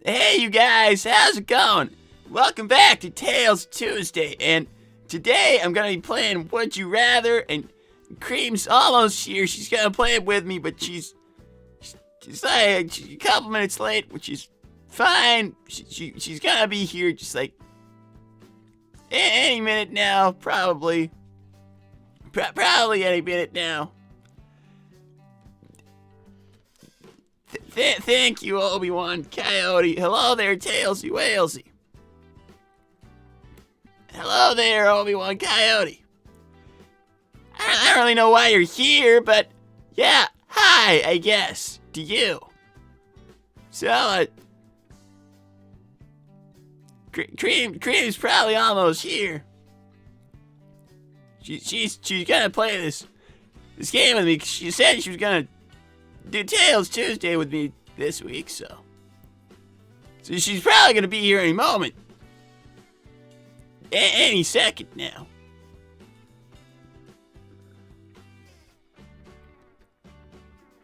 Hey, you guys, how's it going? Welcome back to Tales Tuesday, and today I'm gonna be playing Would You Rather, and Cream's almost here. She's gonna play it with me, but she's like a couple minutes late, which is fine. She's gonna be here just like any minute now, probably. Probably any minute now. Thank you, Obi-Wan Coyote. Hello there, Tailsy Walesy. Hello there, Obi-Wan Coyote. I don't really know why you're here, but yeah, hi, I guess, to you. So, Cream's probably almost here. She's gonna play this game with me. She said she was gonna do Tales Tuesday with me this week, so she's probably gonna be here any moment, any second now.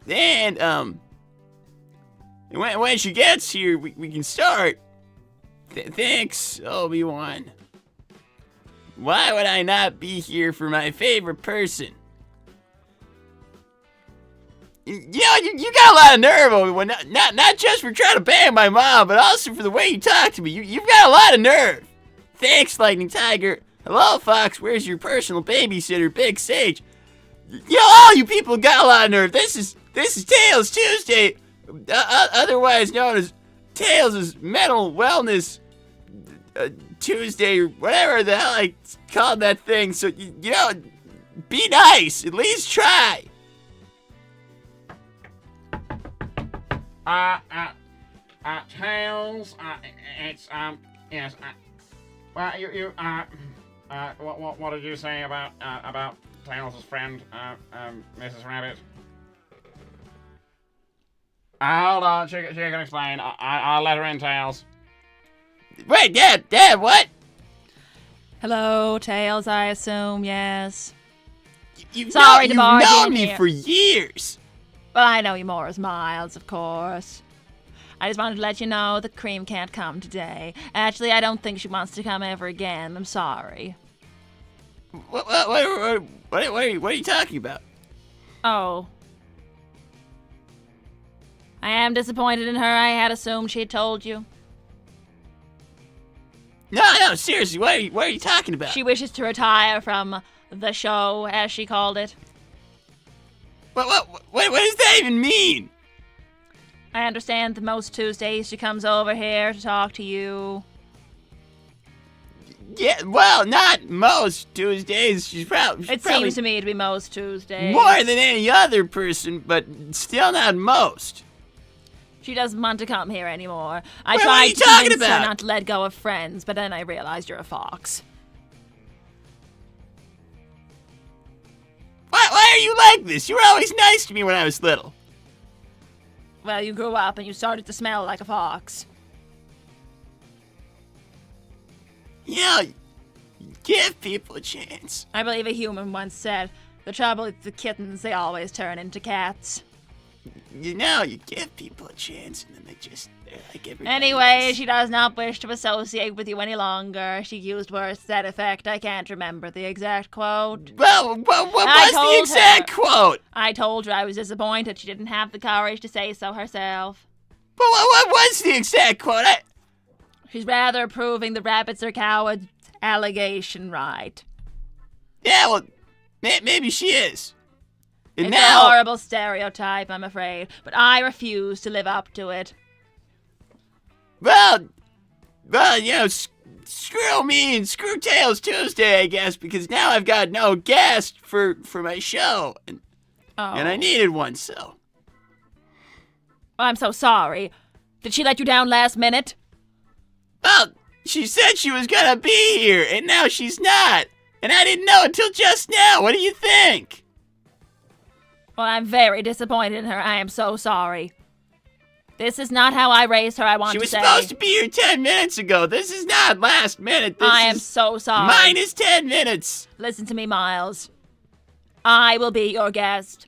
And when she gets here, we can start. Thanks, Obi-Wan. Why would I not be here for my favorite person? You got a lot of nerve, Obi-Wan. Not just for trying to bang my mom, but also for the way you talk to me. You've got a lot of nerve. Thanks, Lightning Tiger. Hello, Fox. Where's your personal babysitter, Big Sage? All you people got a lot of nerve. This is Tales Tuesday, otherwise known as Tales' Mental Wellness Tuesday, or whatever the hell I called that thing. So be nice. At least try. Tails, it's, yes, well, what did you say about Tails' friend, Mrs. Rabbit? Hold on, she can explain. I'll let her in, Tails. Wait, Dad, what? Hello, Tails, I assume, yes. You've Sorry to barge known in me here. for years. Well, I know you more as Miles, of course. I just wanted to let you know that Cream can't come today. Actually, I don't think she wants to come ever again. I'm sorry. What are you talking about? Oh. I am disappointed in her. I had assumed she had told you. No, seriously, what are you talking about? She wishes to retire from the show, as she called it. What does that even mean? I understand that most Tuesdays she comes over here to talk to you. Yeah, well, not most Tuesdays. She's probably Seems to me to be most Tuesdays. more than any other person, but still not most. She doesn't want to come here anymore. I What are tried you to talking convince her about? not to let go of friends, but then I realized you're a fox. Why are you like this? You were always nice to me when I was little. Well, you grew up and you started to smell like a fox. Give people a chance. I believe a human once said, the trouble with the kittens, they always turn into cats. You give people a chance, and then they're like everybody Anyway, else. she does not wish to associate with you any longer. She used words to that effect. I can't remember the exact quote. Well, what I was the told exact her. quote? I told her I was disappointed she didn't have the courage to say so herself. But what was the exact quote? She's rather proving the rabbits are cowards allegation right. Yeah, well, maybe she is. And It's now, a horrible stereotype, I'm afraid, but I refuse to live up to it. well, screw me and screw Tales Tuesday, I guess, because now I've got no guest for my show, and I needed one, so. I'm so sorry. Did she let you down last minute? Well, she said she was gonna be here, and now she's not, and I didn't know until just now. What do you think? Well, I'm very disappointed in her. I am so sorry. This is not how I raised her, I want She to was say. supposed to be here 10 minutes ago. This is not last minute. This I am is so sorry. minus 10 minutes. Listen to me, Miles. I will be your guest.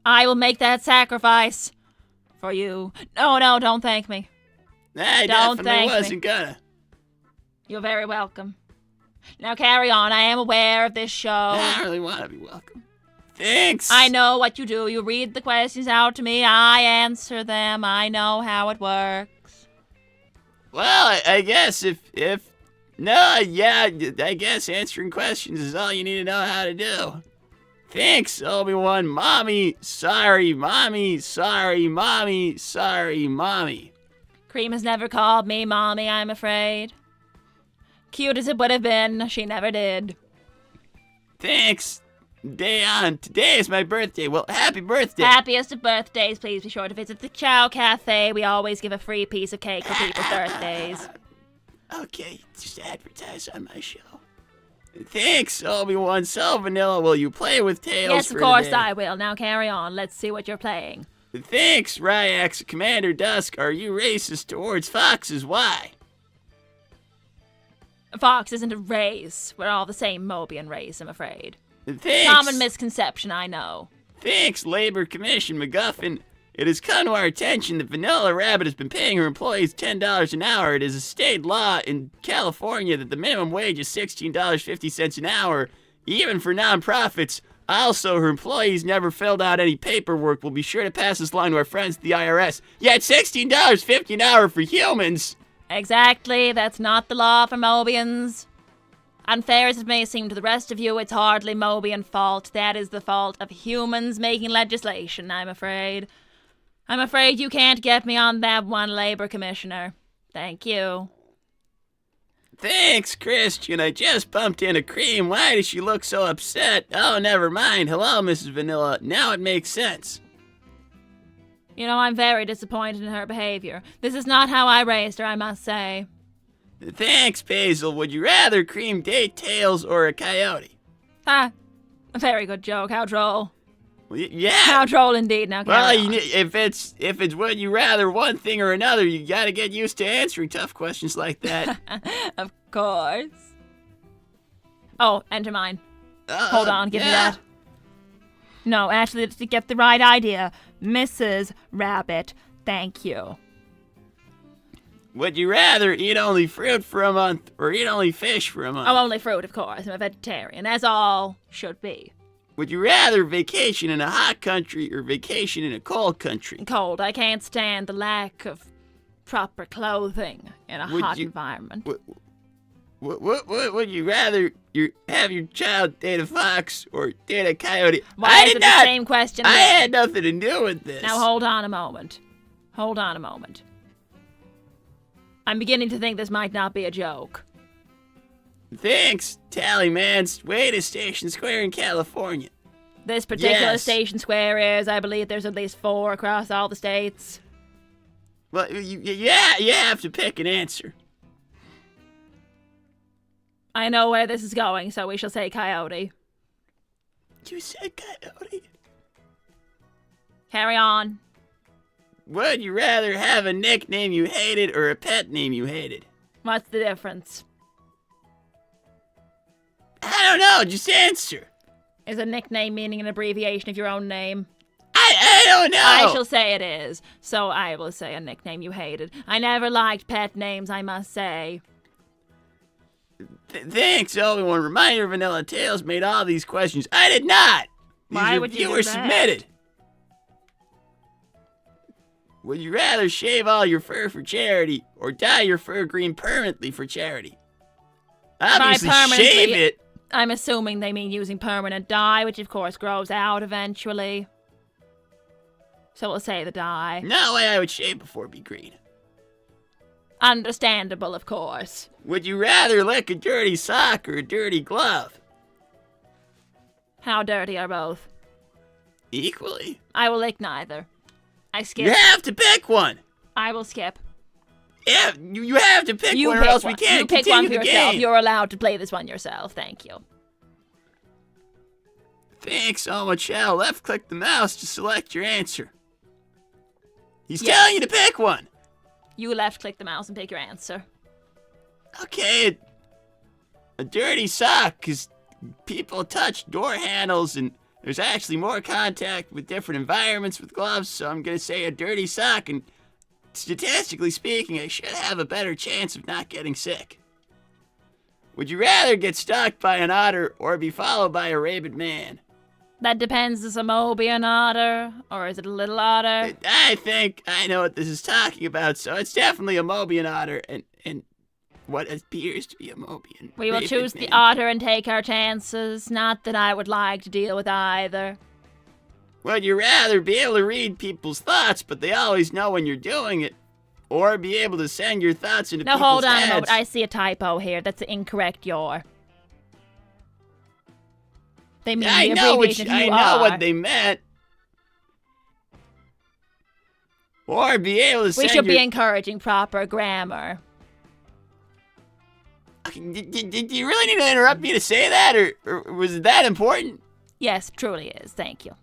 I will make that sacrifice For you. No, don't thank me. I Don't definitely thank me. wasn't gonna. You're very welcome. Now carry on. I am aware of this show. I don't really want to be welcome. Thanks. I know what you do. You read the questions out to me. I answer them. I know how it works. Well, I guess I guess answering questions is all you need to know how to do. Thanks, Obi-Wan. Mommy, sorry, mommy, sorry, mommy, sorry, mommy. Cream has never called me mommy, I'm afraid. Cute as it would have been, she never did. Thanks. Today is my birthday. Well, happy birthday. Happiest of birthdays, please be sure to visit the Chow Cafe. We always give a free piece of cake for people's birthdays. Okay, just advertise on my show. Thanks, Obi-Wan. So, Vanilla, will you play with Tails Yes, for of course today? I will. Now carry on. Let's see what you're playing. Thanks, Ryax. Commander Dusk, are you racist towards foxes? Why? Fox isn't a race. We're all the same Mobian race, I'm afraid. Thanks. Common misconception, I know. Thanks, Labor Commission MacGuffin. It has come to our attention that Vanilla Rabbit has been paying her employees $10 an hour. It is a state law in California that the minimum wage is $16.50 an hour, even for nonprofits. Also, her employees never filled out any paperwork. We'll be sure to pass this along to our friends at the IRS. Yet $16.50 an hour for humans. Exactly, that's not the law for Mobians. Unfair as it may seem to the rest of you, it's hardly Mobian fault. That is the fault of humans making legislation, I'm afraid. I'm afraid you can't get me on that one, Labor Commissioner. Thank you. Thanks, Christian. I just bumped into Cream. Why does she look so upset? Oh, never mind. Hello, Mrs. Vanilla. Now it makes sense. You know, I'm very disappointed in her behavior. This is not how I raised her, I must say. Thanks, Basil. Would you rather Cream date Tails or a coyote? Ah, a very good joke. How droll. Well, yeah. How droll indeed. Now Well, carry on. if it's would you rather one thing or another, you gotta get used to answering tough questions like that. Of course. Oh, enter mine. Hold on, give me that. No, actually, to get the right idea. Mrs. Rabbit, thank you. Would you rather eat only fruit for a month or eat only fish for a month? Oh, only fruit, of course. I'm a vegetarian, as all should be. Would you rather vacation in a hot country or vacation in a cold country? Cold. I can't stand the lack of proper clothing in a hot environment. Would you rather have your child date a fox or date a coyote? Why is it the same question? I had nothing to do with this. Now hold on a moment. Hold on a moment. I'm beginning to think this might not be a joke. Thanks, Tallyman's way to Station Square in California. This particular Yes. Station Square is, I believe there's at least 4 across all the states. Well, you have to pick an answer. I know where this is going, so we shall say coyote. You said coyote. Carry on. Would you rather have a nickname you hated or a pet name you hated? What's the difference? I don't know, just answer. Is a nickname meaning an abbreviation of your own name? I don't know. I shall say it is. So I will say a nickname you hated. I never liked pet names, I must say. Thanks, Obi-Wan. Reminder, Vanilla Tales made all these questions. I did not. Why would you do were that? submitted. Would you rather shave all your fur for charity or dye your fur green permanently for charity? Obviously, permanently, shave it. I'm assuming they mean using permanent dye, which of course grows out eventually. So we'll say the dye. No way I would shave before it'd be green. Understandable, of course. Would you rather lick a dirty sock or a dirty glove? How dirty are both? Equally. I will lick neither. I skip. You have to pick one. I will skip. Yeah, you have to pick You one, pick or else one. we can't You pick continue one for the yourself. game. You're allowed to play this one yourself. Thank you. Thanks so much, Al. Left-click the mouse to select your answer. He's Yes. telling you to pick one. You left-click the mouse and pick your answer. Okay, a dirty sock, because people touch door handles and There's actually more contact with different environments with gloves, so I'm gonna say a dirty sock, and statistically speaking, I should have a better chance of not getting sick. Would you rather get stalked by an otter or be followed by a rabid man? That depends. Is a Mobian otter or is it a little otter? I think I know what this is talking about, so it's definitely a Mobian otter and what appears to be a Mobian. We will rabid choose the man. otter and take our chances. Not that I would like to deal with either. Would you rather be able to read people's thoughts, but they always know when you're doing it, or be able to send your thoughts into Now people's hold on a heads? moment. I see a typo here. That's the incorrect your. They mean I the know abbreviation I you know are. what they meant. Or be able to We send should be your... encouraging proper grammar. Do you really need to interrupt me to say that, or was it that important? Yes, truly is. Thank you.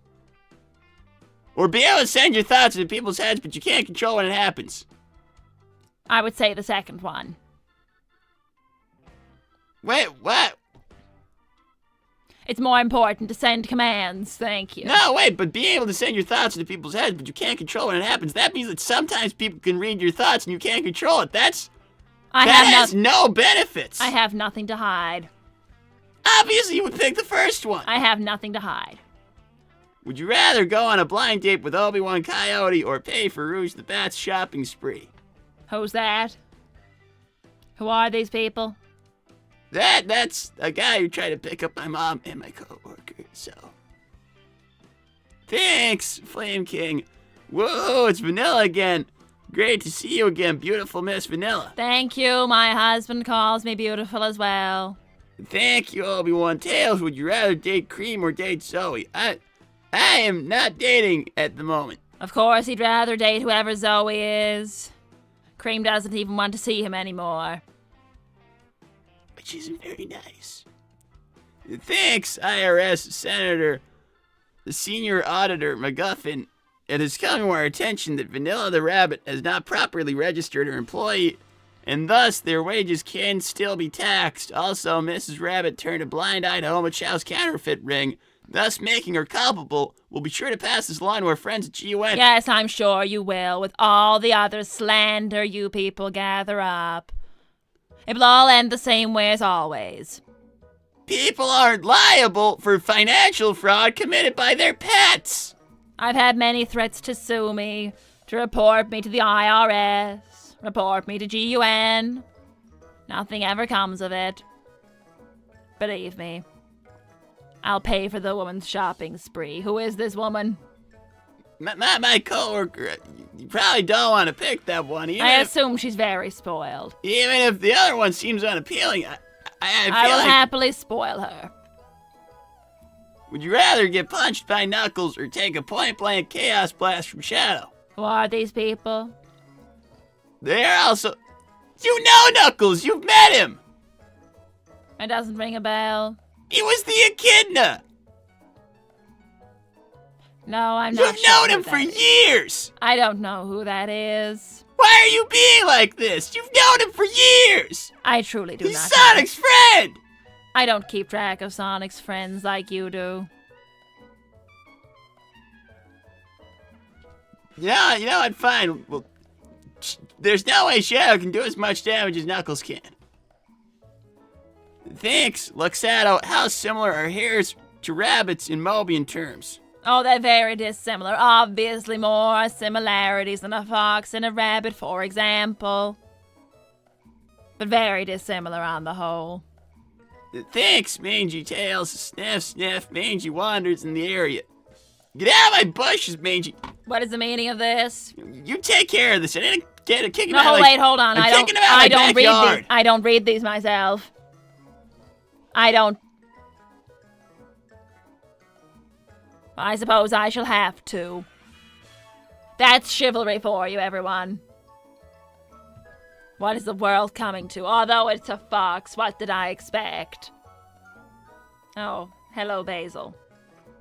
Or be able to send your thoughts into people's heads, but you can't control when it happens? I would say the second one. Wait, what? It's more important to send commands. Thank you. No, wait, but being able to send your thoughts into people's heads, but you can't control when it happens, that means that sometimes people can read your thoughts and you can't control it. That has no benefits. I have nothing to hide. Obviously, you would pick the first one. I have nothing to hide. Would you rather go on a blind date with Obi-Wan Coyote or pay for Rouge the Bat's shopping spree? Who's that? Who are these people? That's a guy who tried to pick up my mom and my coworker, so. Thanks, Flame King. Whoa, it's Vanilla again. Great to see you again, beautiful Miss Vanilla. Thank you. My husband calls me beautiful as well. Thank you, Obi-Wan Tails. Would you rather date Cream or date Zoe? I am not dating at the moment. Of course, he'd rather date whoever Zoe is. Cream doesn't even want to see him anymore. Which isn't very nice. Thanks, IRS Senator, the Senior Auditor McGuffin. It has come to our attention that Vanilla the Rabbit has not properly registered her employee, and thus their wages can still be taxed. Also, Mrs. Rabbit turned a blind eye to Homo Chow's counterfeit ring, thus making her culpable. We'll be sure to pass this along to our friends at GUN. Yes, I'm sure you will, with all the other slander you people gather up. It will all end the same way as always. People aren't liable for financial fraud committed by their pets. I've had many threats to sue me, to report me to the IRS, report me to GUN. Nothing ever comes of it. Believe me. I'll pay for the woman's shopping spree. Who is this woman? My coworker. You probably don't want to pick that one. I assume she's very spoiled. Even if the other one seems unappealing, I feel I will like... happily spoil her. Would you rather get punched by Knuckles or take a point-blank chaos blast from Shadow? Who are these people? They're also... You know Knuckles! You've met him! It doesn't ring a bell. He was the echidna! No, I'm not You've sure known who him that for is. years! I don't know who that is. Why are you being like this? You've known him for years! I truly do He's not. Sonic's friend! I don't keep track of Sonic's friends like you do. Yeah, you know what? Fine. Well, there's no way Shadow can do as much damage as Knuckles can. Thanks, Luxato. How similar are hares to rabbits in Mobian terms? Oh, they're very dissimilar. Obviously more similarities than a fox and a rabbit, for example. But very dissimilar on the whole. Thanks, Mangy Tails. Sniff, sniff. Mangy wanders in the area. Get out of my bushes, Mangy. What is the meaning of this? You take care of this. I didn't get a kick him No, out. wait, hold on. I'm kicking him out of my read backyard. these. I don't read these myself. I don't. I suppose I shall have to. That's chivalry for you, everyone. What is the world coming to? Although it's a fox, what did I expect? Oh, hello, Basil.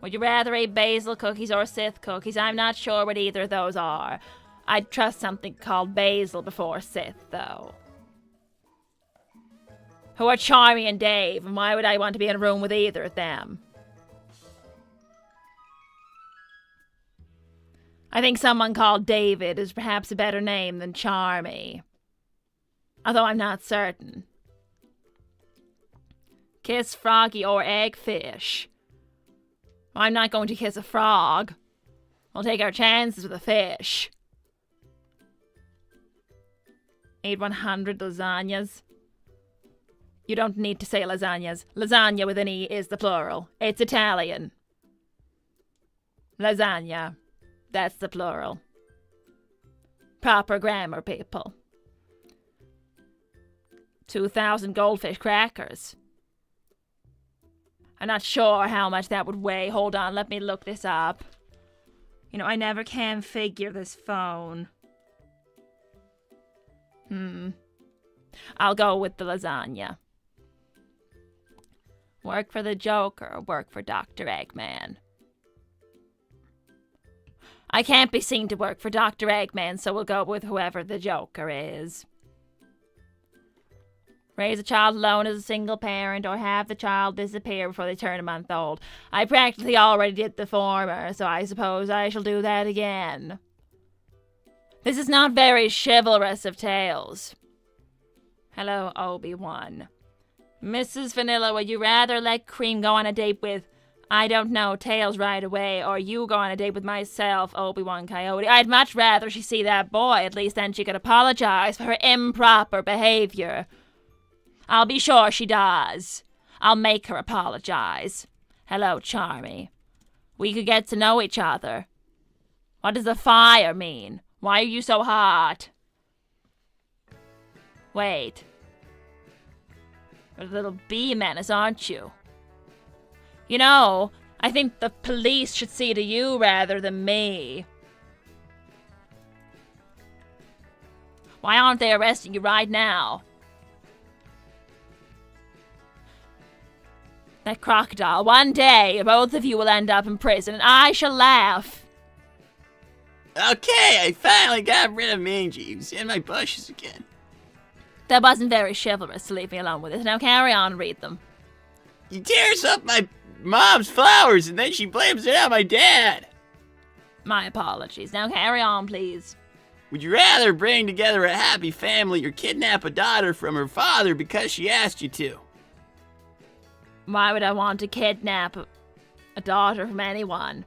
Would you rather eat basil cookies or Sith cookies? I'm not sure what either of those are. I'd trust something called basil before Sith, though. Who are Charmy and Dave, and why would I want to be in a room with either of them? I think someone called David is perhaps a better name than Charmy. Although I'm not certain. Kiss froggy or eggfish. I'm not going to kiss a frog. We'll take our chances with a fish. Eat 100 lasagnas. You don't need to say lasagnas. Lasagna with an E is the plural. It's Italian. Lasagna. That's the plural. Proper grammar, people. 2,000 goldfish crackers. I'm not sure how much that would weigh. Hold on, let me look this up. You know, I never can figure this phone. I'll go with the lasagna. Work for the Joker or work for Dr. Eggman? I can't be seen to work for Dr. Eggman, so we'll go with whoever the Joker is. Raise a child alone as a single parent or have the child disappear before they turn a month old. I practically already did the former, so I suppose I shall do that again. This is not very chivalrous of tales. Hello, Obi-Wan. Mrs. Vanilla, would you rather let Cream go on a date with, I don't know, Tails right away, or you go on a date with myself, Obi-Wan Coyote? I'd much rather she see that boy. At least then she could apologize for her improper behavior. I'll be sure she does. I'll make her apologize. Hello, Charmy. We could get to know each other. What does the fire mean? Why are you so hot? Wait. You're a little bee menace, aren't you? You know, I think the police should see to you rather than me. Why aren't they arresting you right now? That crocodile. One day, both of you will end up in prison, and I shall laugh. Okay, I finally got rid of Mangy. He was in my bushes again. That wasn't very chivalrous to leave me alone with it. Now carry on and read them. He tears up my mom's flowers, and then she blames it on my dad. My apologies. Now carry on, please. Would you rather bring together a happy family or kidnap a daughter from her father because she asked you to? Why would I want to kidnap a daughter from anyone?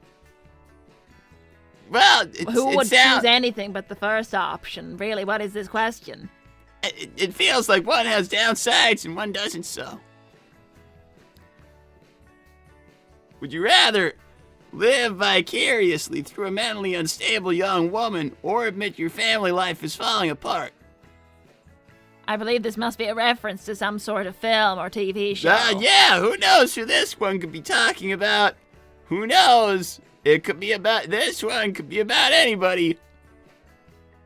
Well, who would choose anything but the first option? Really, what is this question? It feels like one has downsides and one doesn't so. Would you rather live vicariously through a mentally unstable young woman or admit your family life is falling apart? I believe this must be a reference to some sort of film or TV show. Yeah, who knows who this one could be talking about? Who knows? It could be about, this one could be about anybody.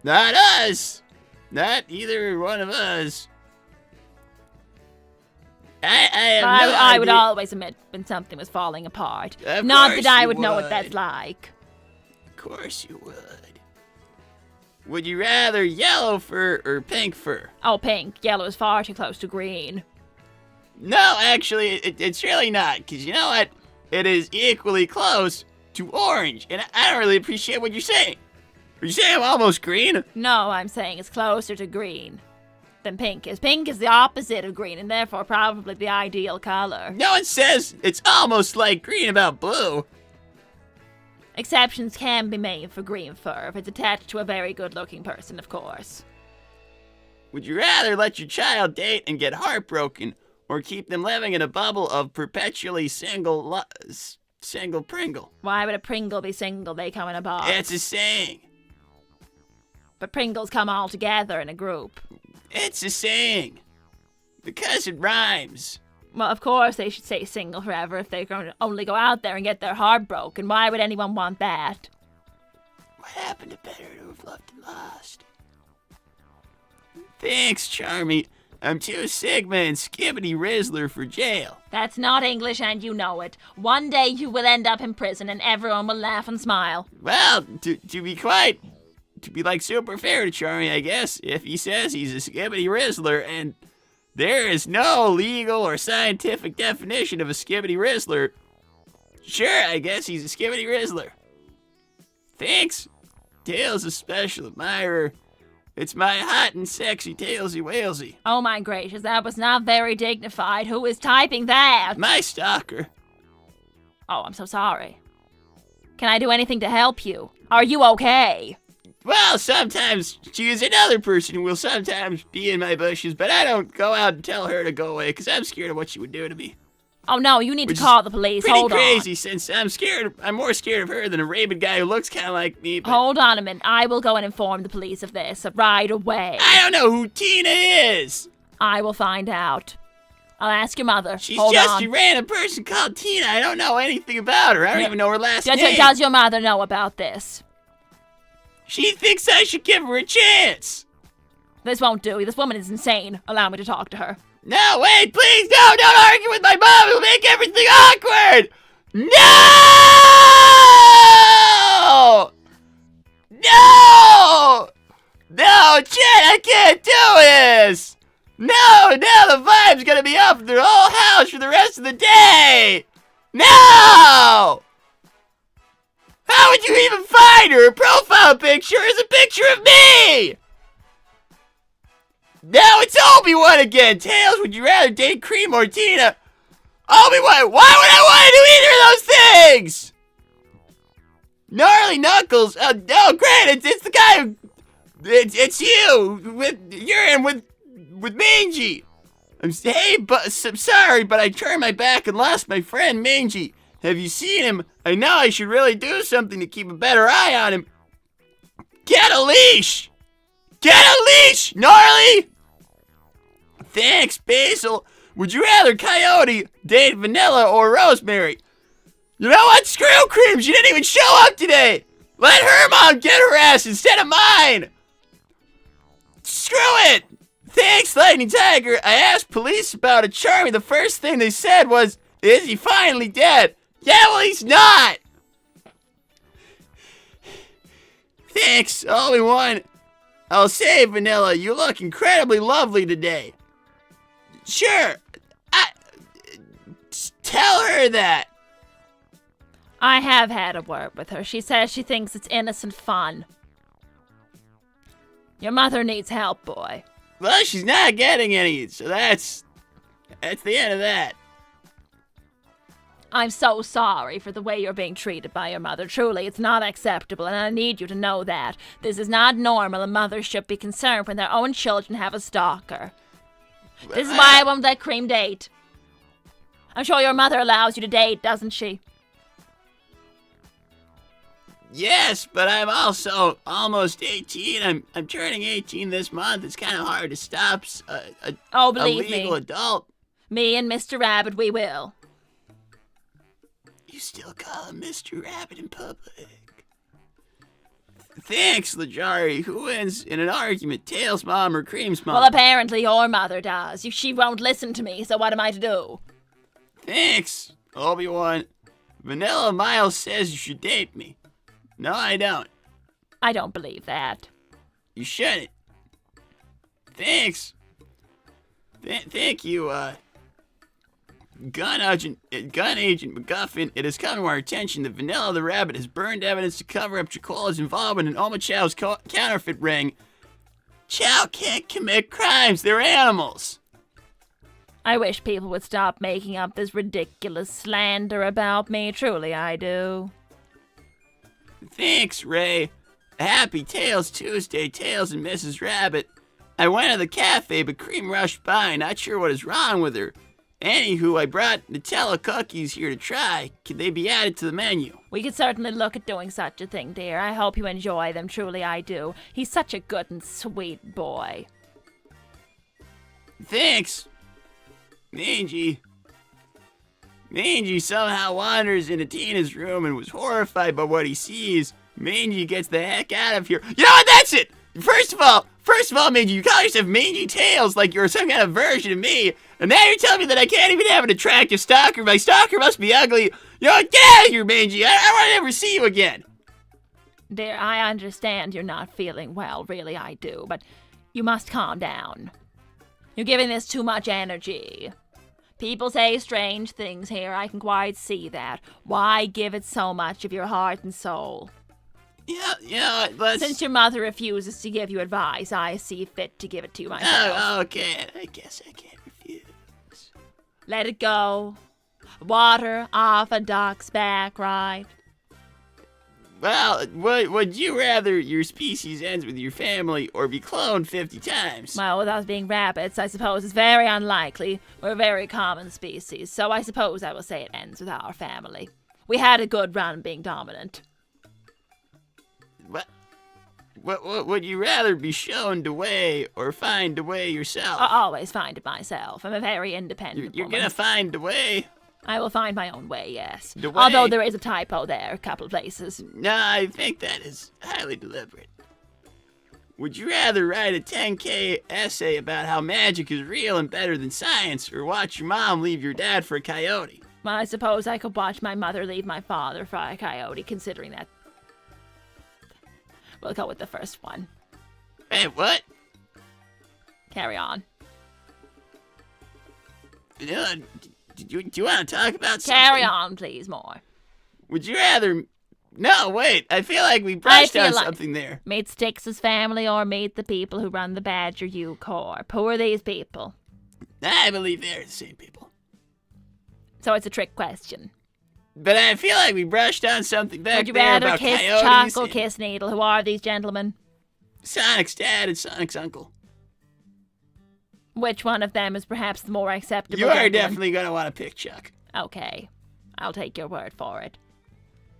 Not us. Not either one of us. I would always admit when something was falling apart. Not that I would know what that's like. Of course you would. Would you rather yellow fur or pink fur? Oh, pink. Yellow is far too close to green. No, actually, it's really not. Because you know what? It is equally close to orange. And I don't really appreciate what you're saying. Are you saying I'm almost green? No, I'm saying it's closer to green than pink is. Pink is the opposite of green and therefore probably the ideal color. No one says it's almost like green about blue. Exceptions can be made for green fur if it's attached to a very good-looking person, of course. Would you rather let your child date and get heartbroken or keep them living in a bubble of perpetually single Pringle? Why would a Pringle be single? They come in a box. It's a saying. But Pringles come all together in a group. It's a saying. Because it rhymes. Well, of course they should stay single forever if they're going to only go out there and get their heart broken. Why would anyone want that? What happened to better to have loved and lost? Thanks, Charmy. I'm too Sigma and Skibbity Rizzler for jail. That's not English and you know it. One day you will end up in prison and everyone will laugh and smile. Well, to be like super fair to Charmy, I guess, if he says he's a Skibbity Rizzler and there is no legal or scientific definition of a Skibbity Rizzler, sure, I guess he's a Skibbity Rizzler. Thanks. Tails a special admirer. It's my hot and sexy Tailsy Walesy. Oh my gracious, that was not very dignified. Who is typing that? My stalker. Oh, I'm so sorry. Can I do anything to help you? Are you okay? Well, sometimes she is another person who will sometimes be in my bushes, but I don't go out and tell her to go away because I'm scared of what she would do to me. Oh no, you need Which to call the police. Pretty Hold crazy on. since I'm more scared of her than a rabid guy who looks kind of like me. But Hold on a minute. I will go and inform the police of this right away. I don't know who Tina is. I will find out. I'll ask your mother. She's Hold just on. a random person called Tina. I don't know anything about her. I don't even know her last name. Does your mother know about this? She thinks I should give her a chance. This won't do. This woman is insane. Allow me to talk to her. No, wait, please, no, don't argue with my mom. It'll make everything awkward. No! No! No, Jen, I can't do this. No, now the vibe's gonna be up in the whole house for the rest of the day. No! How would you even find her? Her profile picture is a picture of me! Now it's Obi-Wan again! Tails, would you rather date Cream or Tina? Obi-Wan, why would I want to do either of those things? Gnarly Knuckles, oh great, it's the guy who, it's you, you're in with Mangy. I'm sorry, but I turned my back and lost my friend Mangy. Have you seen him? I know I should really do something to keep a better eye on him. Get a leash! Get a leash, Gnarly! Thanks, Basil. Would you rather Coyote date Vanilla or Rosemary? You know what? Screw Cream. She didn't even show up today. Let her mom get her ass instead of mine. Screw it. Thanks, Lightning Tiger. I asked police about it. Charmy, the first thing they said was, is he finally dead? Yeah, well, he's not. Thanks, Obi-Wan. I'll say, Vanilla, you look incredibly lovely today. Sure. Tell her that. I have had a word with her. She says she thinks it's innocent fun. Your mother needs help, boy. Well, she's not getting any, so that's the end of that. I'm so sorry for the way you're being treated by your mother. Truly, it's not acceptable, and I need you to know that. This is not normal, and mothers should be concerned when their own children have a stalker. This is why I won't let Cream date. I'm sure your mother allows you to date, doesn't she? Yes, but I'm also almost 18. I'm turning 18 this month. It's kind of hard to stop a Believe legal me. adult. Me and Mr. Rabbit, we will. You still call him Mr. Rabbit in public. Thanks, Lajari. Who wins in an argument, Tails' mom or Cream's mom? Well, apparently your mother does. She won't listen to me, so what am I to do? Thanks, Obi-Wan. Vanilla Miles says you should date me. No, I don't. I don't believe that. You shouldn't. Thanks. Thank you, Gun Agent MacGuffin. It has come to our attention that Vanilla the Rabbit has burned evidence to cover up Chocola's involvement in Oma Chow's counterfeit ring. Chow can't commit crimes. They're animals. I wish people would stop making up this ridiculous slander about me. Truly, I do. Thanks, Ray. Happy Tails Tuesday, Tails and Mrs. Rabbit. I went to the cafe, but Cream rushed by, not sure what is wrong with her. Anywho, I brought Nutella cookies here to try. Can they be added to the menu? We could certainly look at doing such a thing, dear. I hope you enjoy them. Truly, I do. He's such a good and sweet boy. Thanks. Mangy somehow wanders into Tina's room and was horrified by what he sees. Mangy gets the heck out of here. You know what? That's it! First of all, Mangy, you call yourself Mangy Tails like you're some kind of version of me, and now you're telling me that I can't even have an attractive stalker. My stalker must be ugly. You know what? Get out of here, Mangy. I don't want to ever see you again. Dear, I understand you're not feeling well. Really, I do. But you must calm down. You're giving this too much energy. People say strange things here. I can quite see that. Why give it so much of your heart and soul? Yeah, let's... Since your mother refuses to give you advice, I see fit to give it to you myself. Oh, okay. I guess I can't refuse. Let it go. Water off a duck's back, right? Well, would you rather your species ends with your family or be cloned 50 times? Well, with us being rabbits, I suppose it's very unlikely. We're a very common species, so I suppose I will say it ends with our family. We had a good run being dominant. What would you rather be shown the way or find the way yourself? I always find it myself. I'm a very independent You're woman. gonna find the way? I will find my own way, yes. The way? Although there is a typo there, a couple places. No, I think that is highly deliberate. Would you rather write a 10K essay about how magic is real and better than science, or watch your mom leave your dad for a coyote? Well, I suppose I could watch my mother leave my father for a coyote, considering that. We'll go with the first one. Hey, what? Carry on. You know, do you want to talk about something? Carry on, please, more. Would you rather... No, wait. I feel like we brushed on something there. Meet Styx's family or meet the people who run the Badger U Corp. Who are these people? I believe they're the same people. So it's a trick question. But I feel like we brushed on something back Would you there rather about kiss coyotes Chuck or and kiss Needle? Who are these gentlemen? Sonic's dad and Sonic's uncle. Which one of them is perhaps the more acceptable? You are gentleman? definitely going to want to pick Chuck. Okay. I'll take your word for it.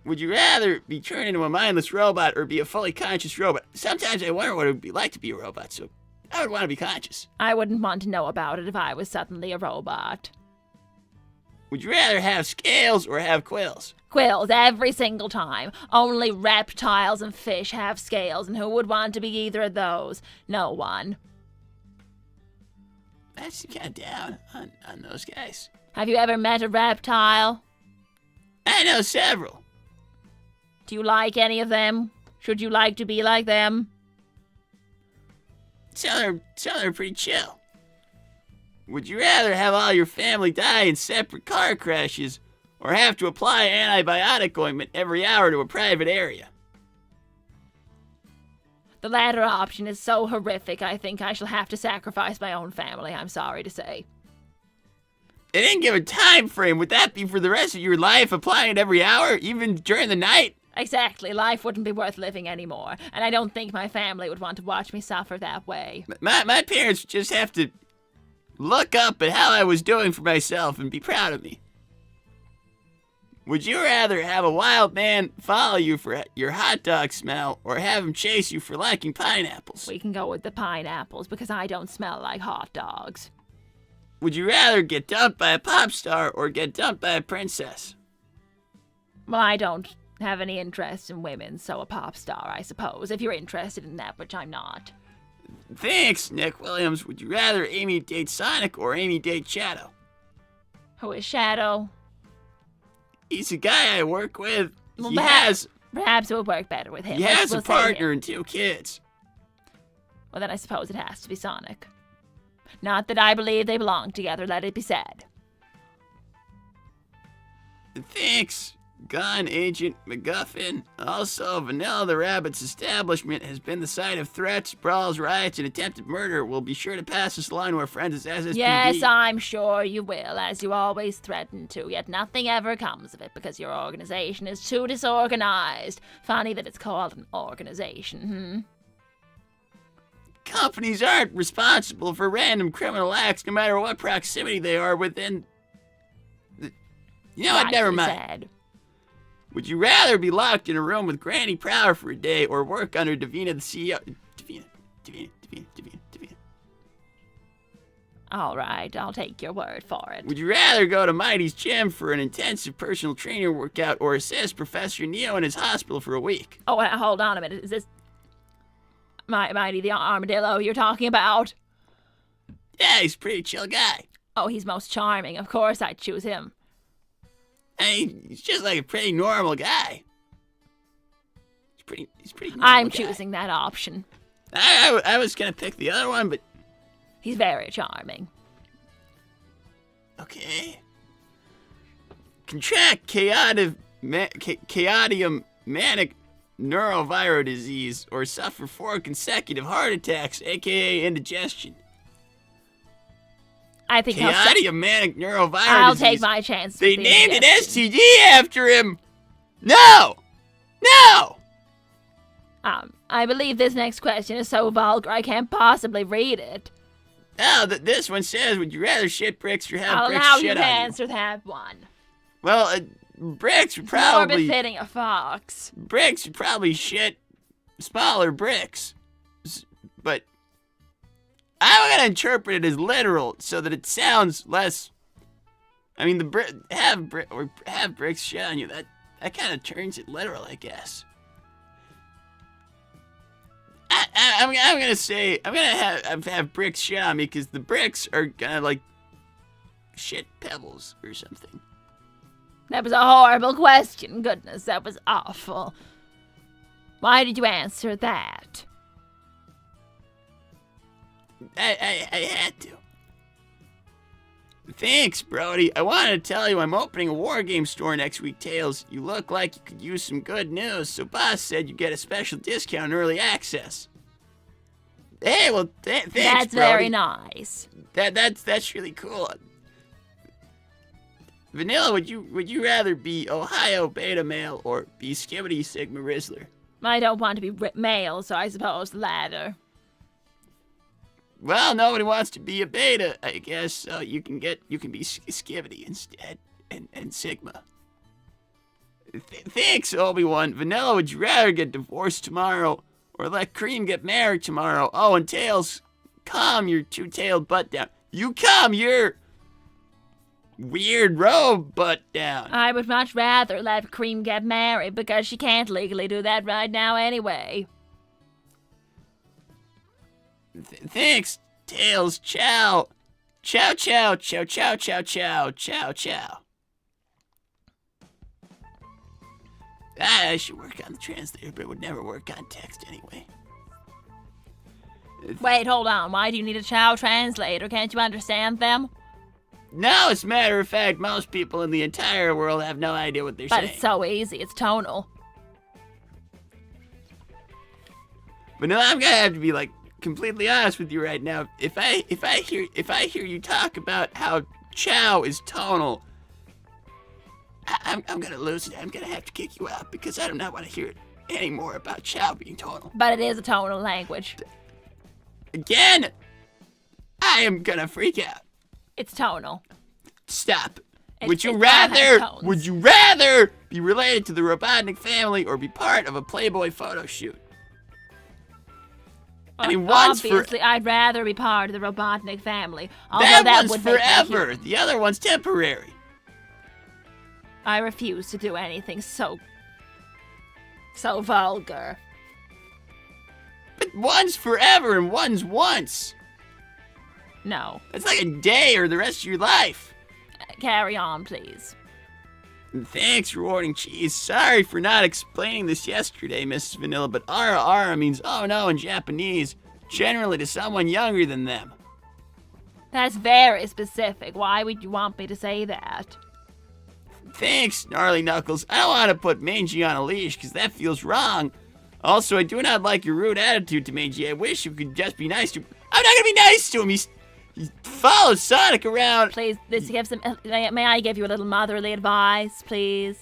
Would you rather be turned into a mindless robot or be a fully conscious robot? Sometimes I wonder what it would be like to be a robot, so I would want to be conscious. I wouldn't want to know about it if I was suddenly a robot. Would you rather have scales or have quills? Quills every single time. Only reptiles and fish have scales, and who would want to be either of those? No one. That's kind of down on those guys. Have you ever met a reptile? I know several. Do you like any of them? Should you like to be like them? Some are pretty chill. Would you rather have all your family die in separate car crashes or have to apply antibiotic ointment every hour to a private area? The latter option is so horrific, I think I shall have to sacrifice my own family, I'm sorry to say. They didn't give a time frame. Would that be for the rest of your life, applying it every hour, even during the night? Exactly. Life wouldn't be worth living anymore, and I don't think my family would want to watch me suffer that way. My parents just have to look up at how I was doing for myself and be proud of me. Would you rather have a wild man follow you for your hot dog smell or have him chase you for liking pineapples? We can go with the pineapples because I don't smell like hot dogs. Would you rather get dumped by a pop star or get dumped by a princess? Well, I don't have any interest in women, so a pop star, I suppose, if you're interested in that, which I'm not. Thanks, Nick Williams. Would you rather Amy date Sonic or Amy date Shadow? Who is Shadow? He's a guy I work with. Well, Perhaps it would work better with him. He has We'll a say partner him. and 2 kids. Well, then I suppose it has to be Sonic. Not that I believe they belong together, let it be said. Thanks, Gun Agent McGuffin. Also, Vanilla the Rabbit's establishment has been the site of threats, brawls, riots, and attempted murder. We'll be sure to pass this along to our friends at SSPD. Yes, I'm sure you will, as you always threaten to, yet nothing ever comes of it because your organization is too disorganized. Funny that it's called an organization, Companies aren't responsible for random criminal acts, no matter what proximity they are within. You know what? Never mind. Said. Would you rather be locked in a room with Granny Prower for a day or work under Davina the CEO? Davina. All right, I'll take your word for it. Would you rather go to Mighty's gym for an intensive personal trainer workout or assist Professor Neo in his hospital for a week? Oh, hold on a minute. Is this Mighty the armadillo you're talking about? Yeah, he's a pretty chill guy. Oh, he's most charming. Of course I'd choose him. I mean, he's just like a pretty normal guy. He's pretty normal I'm guy. choosing that option. I was going to pick the other one, but... He's very charming. Okay. Contract chaotic manic neuroviral disease or suffer 4 consecutive heart attacks, aka indigestion. I think Chaotic manic neuroviral I'll disease. take my chances. They with the named an indigestion. STD after him. No! No! I believe this next question is so vulgar I can't possibly read it. Oh, this one says, would you rather shit bricks or have I'll bricks allow you shit to on you? answer that one. Well, bricks would More probably... befitting a fox. Bricks would probably shit smaller bricks. But I'm going to interpret it as literal so that it sounds less... I mean, have bricks shit on you. That kind of turns it literal, I guess. I'm gonna say I'm gonna have bricks shit on me because the bricks are gonna like shit pebbles or something. That was a horrible question. Goodness, that was awful. Why did you answer that? I had to. Thanks, Brody. I wanted to tell you I'm opening a war game store next week, Tails. You look like you could use some good news, so boss said you get a special discount on early access. Hey, well, thanks, That's Brody. very nice. That's really cool. Vanilla, would you rather be Ohio beta male or be Skibbity Sigma Rizzler? I don't want to be male, so I suppose the latter. Well, nobody wants to be a beta, I guess, so you can be Skibbity instead, and Sigma. Thanks, Obi-Wan. Vanilla, would you rather get divorced tomorrow or let Cream get married tomorrow? Oh, and Tails, calm your two-tailed butt down. You calm your weird robe butt down. I would much rather let Cream get married because she can't legally do that right now anyway. Thanks, Tails. Ciao. Ciao, ciao, ciao, ciao, ciao, ciao, ciao, ciao. I should work on the translator, but it would never work on text anyway. Wait, hold on. Why do you need a child translator? Can't you understand them? No, as a matter of fact, most people in the entire world have no idea what they're But saying. it's so easy. It's tonal. But no, I'm gonna have to be like completely honest with you right now. If I hear you talk about how chow is tonal, I'm gonna lose it. I'm gonna have to kick you out because I do not want to hear it anymore about chow being tonal. But it is a tonal language. Again, I am gonna freak out. It's tonal. Stop. It Would you all has rather? tones. Would you rather be related to the Robotnik family or be part of a Playboy photo shoot? I mean, one's for- Obviously, I'd rather be part of the Robotnik family. Although That that one's would make me forever. human. The other one's temporary. I refuse to do anything so vulgar. But one's forever and one's once. No. That's like a day or the rest of your life. Carry on, please. Thanks, rewarding cheese. Sorry for not explaining this yesterday, Mrs. Vanilla, but ara ara means oh no in Japanese, generally to someone younger than them. That's very specific. Why would you want me to say that? Thanks, Gnarly Knuckles. I don't want to put Mangy on a leash because that feels wrong. Also, I do not like your rude attitude to Mangy. I wish you could just be nice to him. I'm not going to be nice to him. He follows Sonic around. Please, this gives some. May I give you a little motherly advice, please?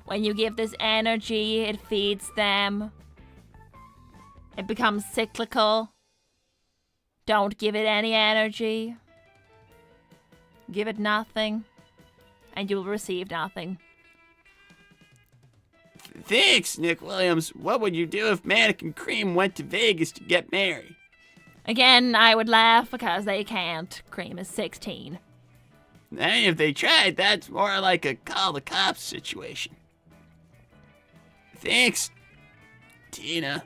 When you give this energy, it feeds them. It becomes cyclical. Don't give it any energy. Give it nothing, and you will receive nothing. Thanks, Nick Williams. What would you do if Manic and Cream went to Vegas to get married? Again, I would laugh because they can't. Cream is 16. I mean, if they tried, that's more like a call the cops situation. Thanks, Tina.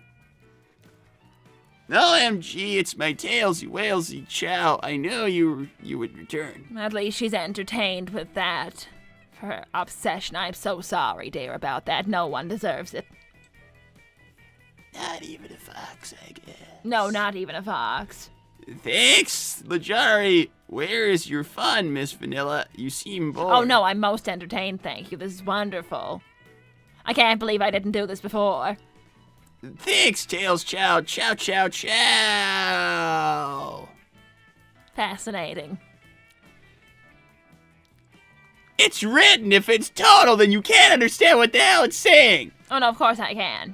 OMG, it's my tailsy whalesy chow. I knew you would return. At least she's entertained with that. For her obsession, I'm so sorry, dear, about that. No one deserves it. Not even a fox, I guess. No, not even a fox. Thanks, Lajari. Where is your fun, Miss Vanilla? You seem bored. Oh, no, I'm most entertained, thank you. This is wonderful. I can't believe I didn't do this before. Thanks, Tails. Chow, chow, chow, chow. Fascinating. It's written. If it's total, then you can't understand what the hell it's saying. Oh no, of course I can.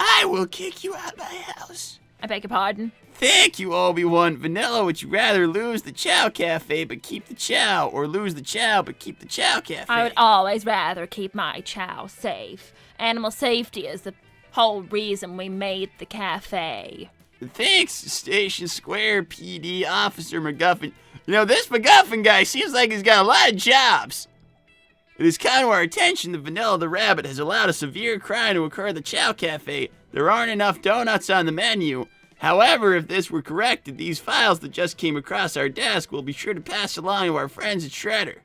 I will kick you out of my house. I beg your pardon? Thank you, Obi-Wan. Vanilla, would you rather lose the Chow Cafe but keep the Chow, or lose the Chow but keep the Chow Cafe? I would always rather keep my chow safe. Animal safety is the whole reason we made the cafe. Thanks, Station Square PD Officer MacGuffin. You know, this MacGuffin guy seems like he's got a lot of jobs. It has come to our attention that Vanilla the Rabbit has allowed a severe crime to occur at the Chow Cafe. There aren't enough donuts on the menu. However, if this were corrected, these files that just came across our desk will be sure to pass along to our friends at Shredder.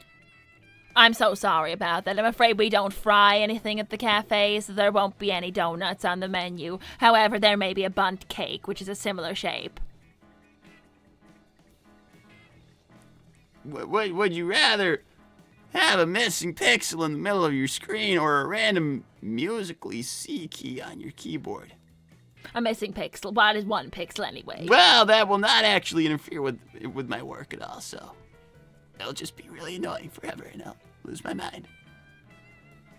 I'm so sorry about that. I'm afraid we don't fry anything at the cafe, so there won't be any donuts on the menu. However, there may be a bundt cake, which is a similar shape. Would you rather have a missing pixel in the middle of your screen or a random musically C key on your keyboard? A missing pixel. What is one pixel anyway? Well, that will not actually interfere with my work at all, so it'll just be really annoying forever and I'll lose my mind.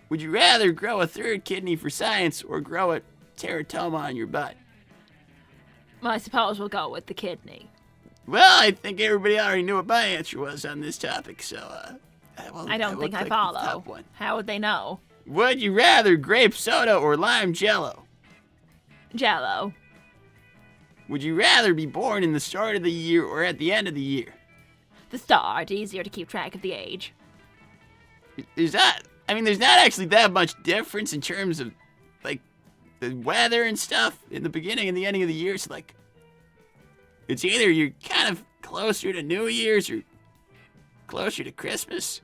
Would you rather grow a third kidney for science or grow a teratoma on your butt? Well, I suppose we'll go with the kidney. Well, I think everybody already knew what my answer was on this topic, so I don't think I follow. How would they know? Would you rather grape soda or lime jello? Jello. Would you rather be born in the start of the year or at the end of the year? The start. Easier to keep track of the age. There's not actually that much difference in terms of, like, the weather and stuff in the beginning and the ending of the year. So, like, it's either you're kind of closer to New Year's or closer to Christmas.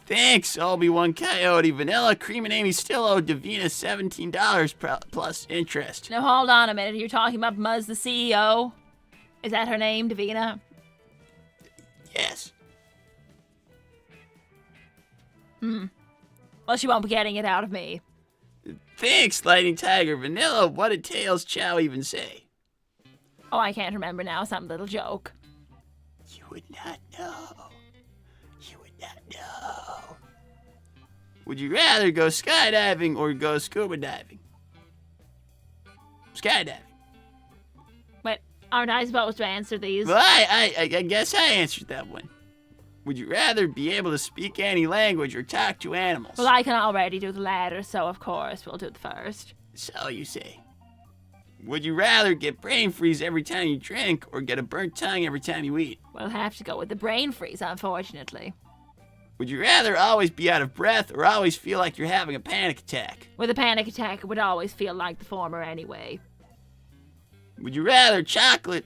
Thanks, Obi-Wan Coyote. Vanilla, Cream and Amy still owe Davina $17 plus interest. Now, hold on a minute. You're talking about Muzz the CEO? Is that her name, Davina? Yes. Well, she won't be getting it out of me. Thanks, Lightning Tiger. Vanilla, what did Tails Chow even say? Oh, I can't remember now. Some little joke. You would not know. You would not know. Would you rather go skydiving or go scuba diving? Skydiving. Wait, aren't I supposed to answer these? Well, I guess I answered that one. Would you rather be able to speak any language or talk to animals? Well, I can already do the latter, so of course we'll do the first. So you say. Would you rather get brain freeze every time you drink or get a burnt tongue every time you eat? We'll have to go with the brain freeze, unfortunately. Would you rather always be out of breath or always feel like you're having a panic attack? With a panic attack, it would always feel like the former anyway. Would you rather chocolate,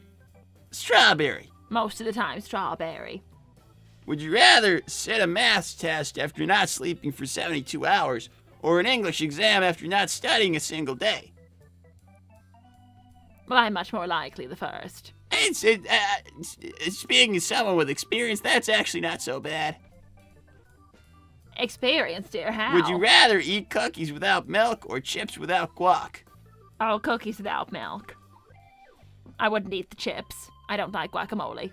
strawberry? Most of the time, strawberry. Would you rather sit a math test after not sleeping for 72 hours or an English exam after not studying a single day? Well, I'm much more likely the first. Speaking as someone with experience, that's actually not so bad. Experience, dear, how? Would you rather eat cookies without milk or chips without guac? Oh, cookies without milk. I wouldn't eat the chips. I don't like guacamole.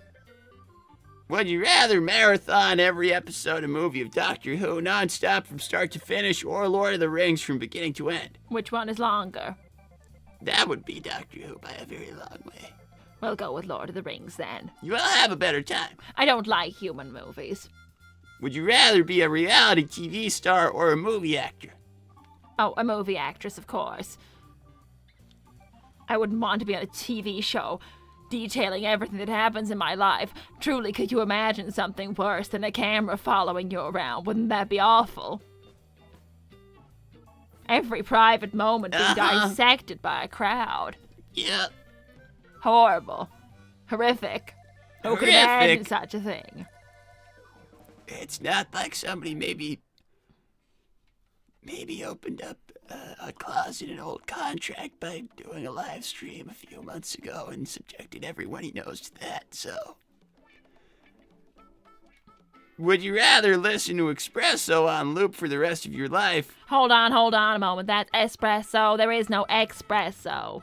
Would you rather marathon every episode and movie of Doctor Who non-stop from start to finish or Lord of the Rings from beginning to end? Which one is longer? That would be Doctor Who by a very long way. We'll go with Lord of the Rings then. You'll have a better time. I don't like human movies. Would you rather be a reality TV star or a movie actor? Oh, a movie actress, of course. I wouldn't want to be on a TV show detailing everything that happens in my life. Truly, could you imagine something worse than a camera following you around? Wouldn't that be awful? Every private moment being dissected by a crowd. Yeah. Horrible. Horrific. Who could imagine such a thing? It's not like somebody maybe opened up a closet, an old contract by doing a live stream a few months ago and subjected everyone he knows to that, so Would you rather listen to espresso on loop for the rest of your life? Hold on a moment. That's espresso. There is no espresso.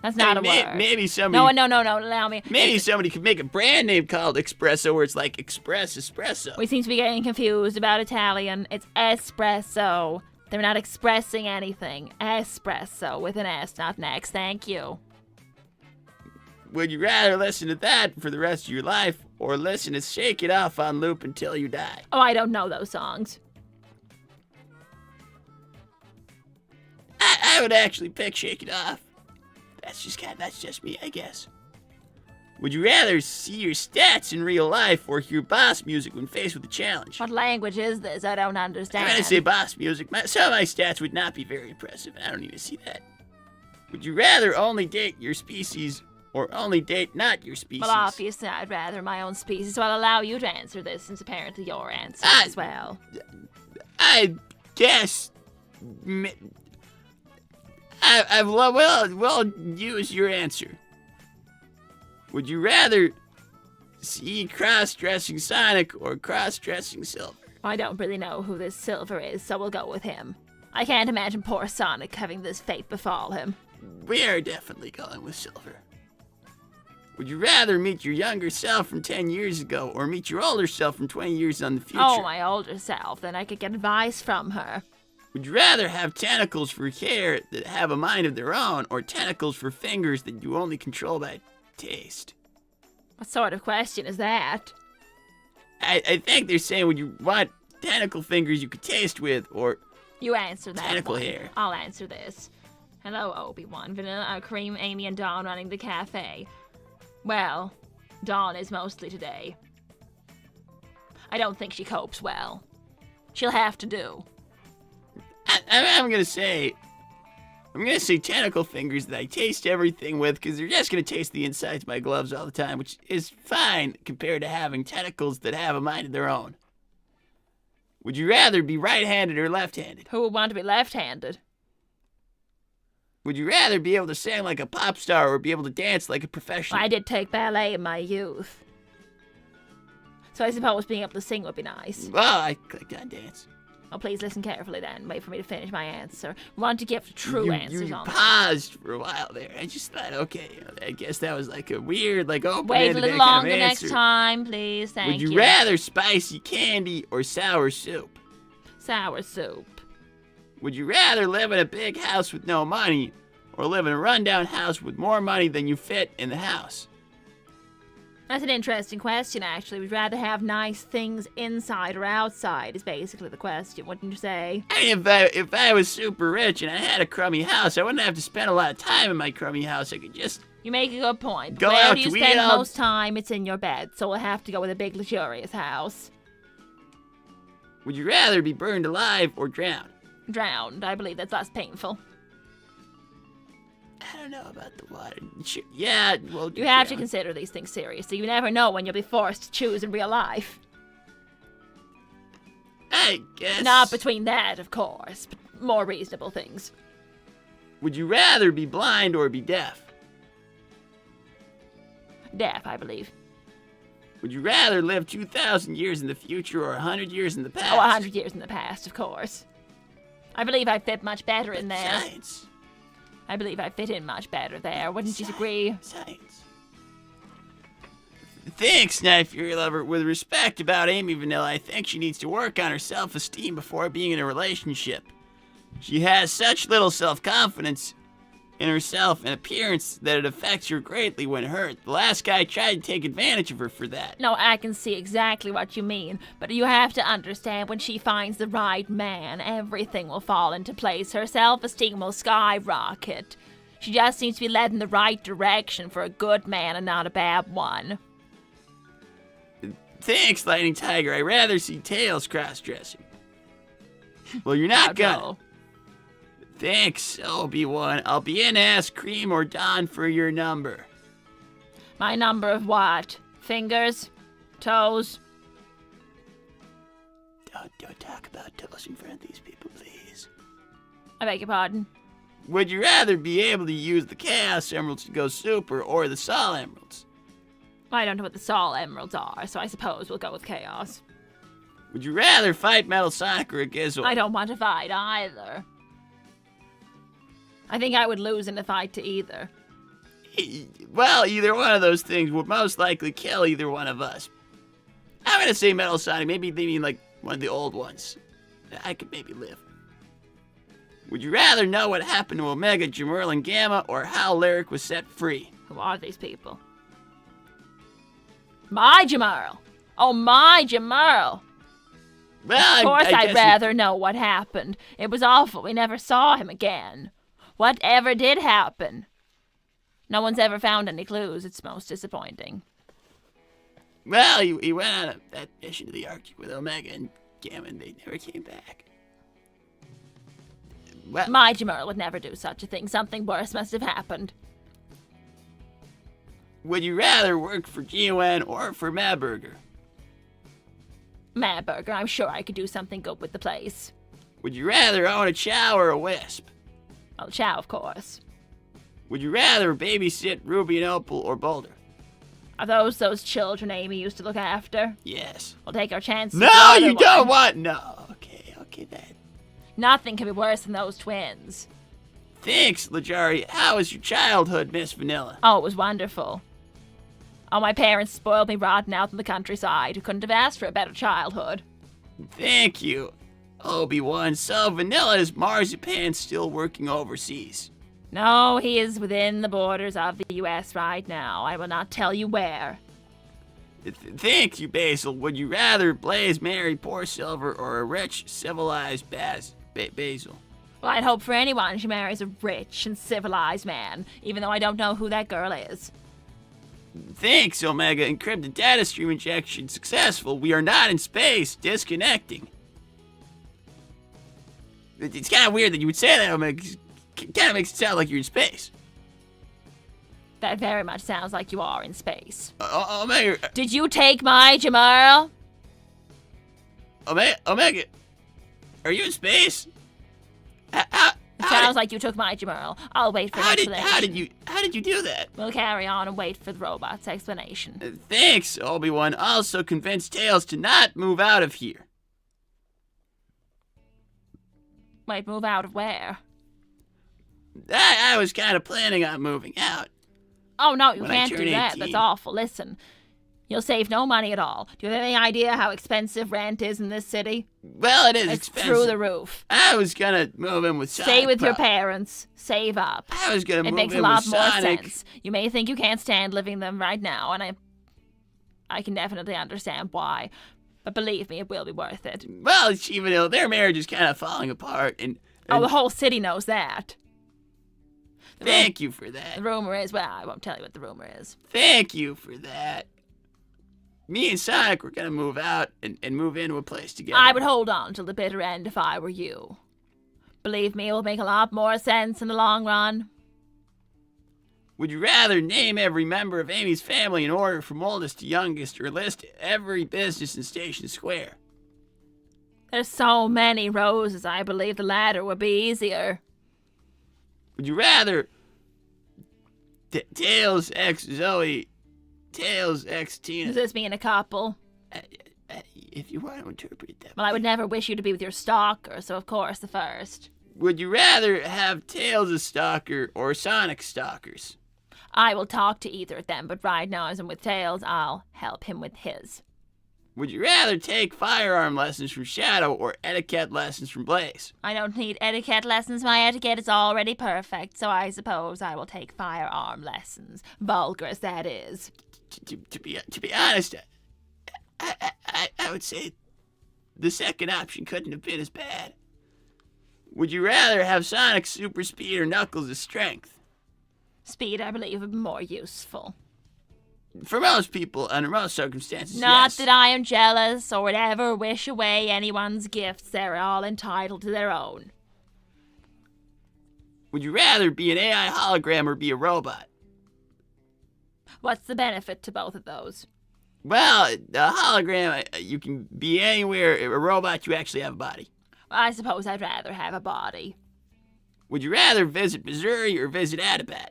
That's not a word. Maybe somebody. No, allow me. Maybe somebody could make a brand name called espresso where it's like express espresso. We seem to be getting confused about Italian. It's espresso. They're not expressing anything. Espresso with an S, not an X. Thank you. Would you rather listen to that for the rest of your life or listen to Shake It Off on loop until you die? Oh, I don't know those songs. I would actually pick Shake It Off. That's just me, I guess. Would you rather see your stats in real life or hear boss music when faced with a challenge? What language is this? I don't understand. I'm gonna say boss music. Some of my stats would not be very impressive. I don't need to see that. Would you rather only date your species or only date not your species? Well, obviously, I'd rather my own species, so I'll allow you to answer this, since apparently your answer as well. I guess. Well, use your answer. Would you rather see cross-dressing Sonic or cross-dressing Silver? I don't really know who this Silver is, so we'll go with him. I can't imagine poor Sonic having this fate befall him. We are definitely going with Silver. Would you rather meet your younger self from 10 years ago or meet your older self from 20 years on the future? Oh, my older self. Then I could get advice from her. Would you rather have tentacles for hair that have a mind of their own or tentacles for fingers that you only control by taste? What sort of question is that? I think they're saying, would you want tentacle fingers you could taste with or You answer that tentacle one. hair? I'll answer this. Hello, Obi-Wan. Vanilla, Cream, Amy, and Dawn running the cafe. Well, Dawn is mostly today. I don't think she copes well. She'll have to do. I'm gonna say tentacle fingers that I taste everything with, because they're just gonna taste the insides of my gloves all the time, which is fine compared to having tentacles that have a mind of their own. Would you rather be right-handed or left-handed? Who would want to be left-handed? Would you rather be able to sing like a pop star or be able to dance like a professional? I did take ballet in my youth. So I suppose being able to sing would be nice. Well, I clicked on dance. Oh, please listen carefully then. Wait for me to finish my answer. We want to give true answers You on paused for a while there. I just thought, okay, I guess that was like a weird, like, Wait a little longer next time, please. Thank you. Would you rather spicy candy or sour soup? Sour soup. Would you rather live in a big house with no money or live in a rundown house with more money than you fit in the house? That's an interesting question, actually. We'd rather have nice things inside or outside is basically the question, wouldn't you say? I mean, if I was super rich and I had a crummy house, I wouldn't have to spend a lot of time in my crummy house. I could just... You make a good point. Go Where out do you to spend eat most time? It's in your bed, so we'll have to go with a big, luxurious house. Would you rather be burned alive or drowned? Drowned. I believe that's less painful. I don't know about the water. Yeah, well... You have to consider these things seriously. You never know when you'll be forced to choose in real life. I guess... Not between that, of course, but more reasonable things. Would you rather be blind or be deaf? Deaf, I believe. Would you rather live 2,000 years in the future or 100 years in the past? Oh, 100 years in the past, of course. I believe I fit much better in there. Science. I believe I fit in much better there. Wouldn't you agree? Science. Thanks, Night Fury Lover. With respect about Amy Vanilla, I think she needs to work on her self-esteem before being in a relationship. She has such little self-confidence in herself and appearance that it affects her greatly when hurt. The last guy tried to take advantage of her for that. No, I can see exactly what you mean, but you have to understand when she finds the right man, everything will fall into place. Her self-esteem will skyrocket. She just needs to be led in the right direction for a good man and not a bad one. Thanks, Lightning Tiger. I'd rather see Tails cross-dressing. Well, you're not gonna. Thanks, Obi-Wan. I'll be in ask Cream or Dawn for your number. My number of what? Fingers? Toes? Don't talk about toes in front of these people, please. I beg your pardon? Would you rather be able to use the Chaos Emeralds to go super or the Sol Emeralds? I don't know what the Sol Emeralds are, so I suppose we'll go with Chaos. Would you rather fight Metal Sonic or a Gizzle? I don't want to fight either. I think I would lose in a fight to either. Well, either one of those things would most likely kill either one of us. I'm gonna say Metal Sonic. Maybe they mean like one of the old ones. I could maybe live. Would you rather know what happened to Omega, Jamerl, and Gamma, or how Lyric was set free? Who are these people? My Jamerl! Oh, my Jamerl! Well, Of course I I'd guess rather know what happened. It was awful. We never saw him again. Whatever did happen? No one's ever found any clues. It's most disappointing. Well, he went on that mission to the Arctic with Omega and Gamma, and they never came back. Well, My Jamerl would never do such a thing. Something worse must have happened. would you rather work for GON or for Madburger? Madburger, I'm sure I could do something good with the place. Would you rather own a Chow or a Wisp? Well, Chow, of course. Would you rather babysit Ruby and Opal or Boulder? Are those children Amy used to look after? Yes. We'll take our chances. No, with the other you one. don't want. No. Okay, that. Nothing can be worse than those twins. Thanks, Lajari. How was your childhood, Miss Vanilla? Oh, it was wonderful. Oh, my parents spoiled me rotten out in the countryside. Couldn't have asked for a better childhood. Thank you, Obi-Wan. So, Vanilla is Marzipan still working overseas? No, he is within the borders of the U.S. right now. I will not tell you where. Thank you, Basil. Would you rather Blaze marry poor Silver or a rich, civilized Basil? Well, I'd hope for anyone she marries a rich and civilized man, even though I don't know who that girl is. Thanks, Omega. Encrypted data stream injection successful. We are not in space. Disconnecting. It's kind of weird that you would say that, Omega. It kind of makes it sound like you're in space. That very much sounds like you are in space. Omega. Did you take my Jamerl? Omega. Are you in space? It sounds like you took my Jamerl. I'll wait for the explanation. How did you do that? We'll carry on and wait for the robot's explanation. Thanks, Obi-Wan. Also convinced Tails to not move out of here. Wait, move out of where? I was kind of planning on moving out. Oh, no, you When I can't do turn that. 18. That's awful. Listen, you'll save no money at all. Do you have any idea how expensive rent is in this city? Well, it is It's expensive. through the roof. I was gonna move in with Sonic. Stay with your Pop. parents. Save up. I was gonna It move makes in a lot with more Sonic. sense. You may think you can't stand living them right now, and I can definitely understand why. But believe me, it will be worth it. Well, even though their marriage is kind of falling apart, and Oh, the whole city knows that. thank you for The that. rumor is, well, I won't tell you what the rumor is. Thank you for that. Me and Sonic were gonna move out and move into a place together. I would hold on till the bitter end if I were you. Believe me, it will make a lot more sense in the long run. Would you rather name every member of Amy's family in order from oldest to youngest, or list every business in Station Square? There's so many roses, I believe the latter would be easier. Would you rather Tails X Zoe, Tails X Tina? Does this mean a couple? If you want to interpret it that Well, I would never wish you to be with your stalker, so of course the first. Would you rather have Tails a stalker or Sonic stalkers? I will talk to either of them, but right now as I'm with Tails, I'll help him with his. Would you rather take firearm lessons from Shadow or etiquette lessons from Blaze? I don't need etiquette lessons. My etiquette is already perfect, so I suppose I will take firearm lessons. Vulgar as that is. To be honest, I would say the second option couldn't have been as bad. Would you rather have Sonic's super speed or Knuckles' strength? Speed, I believe, would be more useful. For most people, under most circumstances, Not yes. that I am jealous or would ever wish away anyone's gifts. They're all entitled to their own. Would you rather be an AI hologram or be a robot? What's the benefit to both of those? Well, a hologram, you can be anywhere. A robot, you actually have a body. I suppose I'd rather have a body. Would you rather visit Missouri or visit Adabat?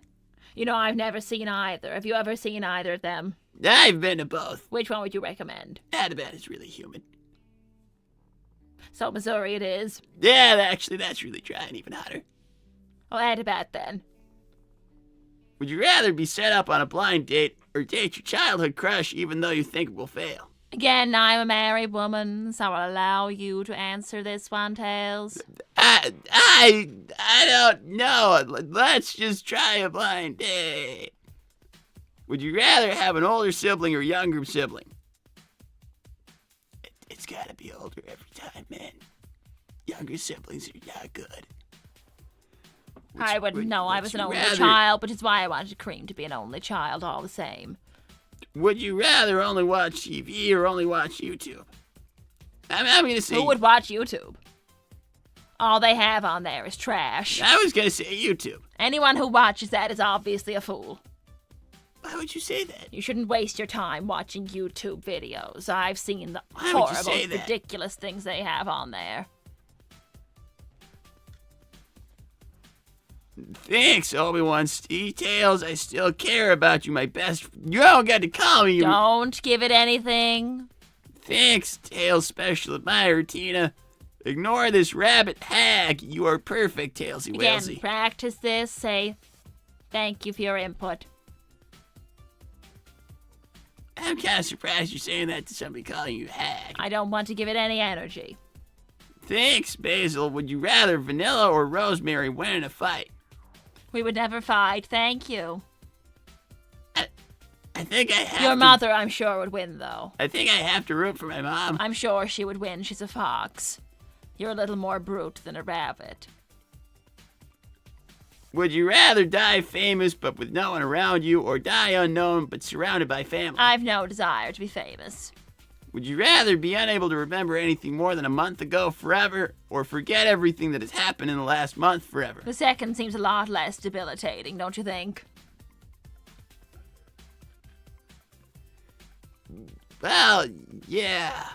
You know, I've never seen either. Have you ever seen either of them? I've been to both. Which one would you recommend? Adabat is really humid. So Missouri it is. Yeah, actually, that's really dry and even hotter. Oh, Adabat then. Would you rather be set up on a blind date or date your childhood crush even though you think it will fail? Again, I'm a married woman, so I'll allow you to answer this one, Tails. I don't know. Let's just try a blind date. Would you rather have an older sibling or younger sibling? It's gotta be older every time, man. Younger siblings are not good. I wouldn't know. I was an only rather, child, which is why I wanted Cream to be an only child all the same. Would you rather only watch TV or only watch YouTube? I'm gonna say... Who would watch YouTube? All they have on there is trash. I was gonna say YouTube. Anyone who watches that is obviously a fool. Why would you say that? You shouldn't waste your time watching YouTube videos. I've seen the Why would you horrible, say that? ridiculous things they have on there. Thanks, Obi-Wan's details. I still care about you, my best. You don't get to call me. Don't give it anything. Thanks, Tails Special Admirer, Tina. Ignore this rabbit hag. You are perfect, Tailsy Again, Walesy. practice this. Say, thank you for your input. I'm kind of surprised you're saying that to somebody calling you hag. I don't want to give it any energy. Thanks, Basil. Would you rather Vanilla or Rosemary win in a fight? We would never fight. Thank you. I think I have Your to... mother, I'm sure, would win, though. I think I have to root for my mom. I'm sure she would win. She's a fox. You're a little more brute than a rabbit. Would you rather die famous but with no one around you, or die unknown but surrounded by family? I've no desire to be famous. Would you rather be unable to remember anything more than a month ago forever, or forget everything that has happened in the last month forever? The second seems a lot less debilitating, don't you think? Well, yeah.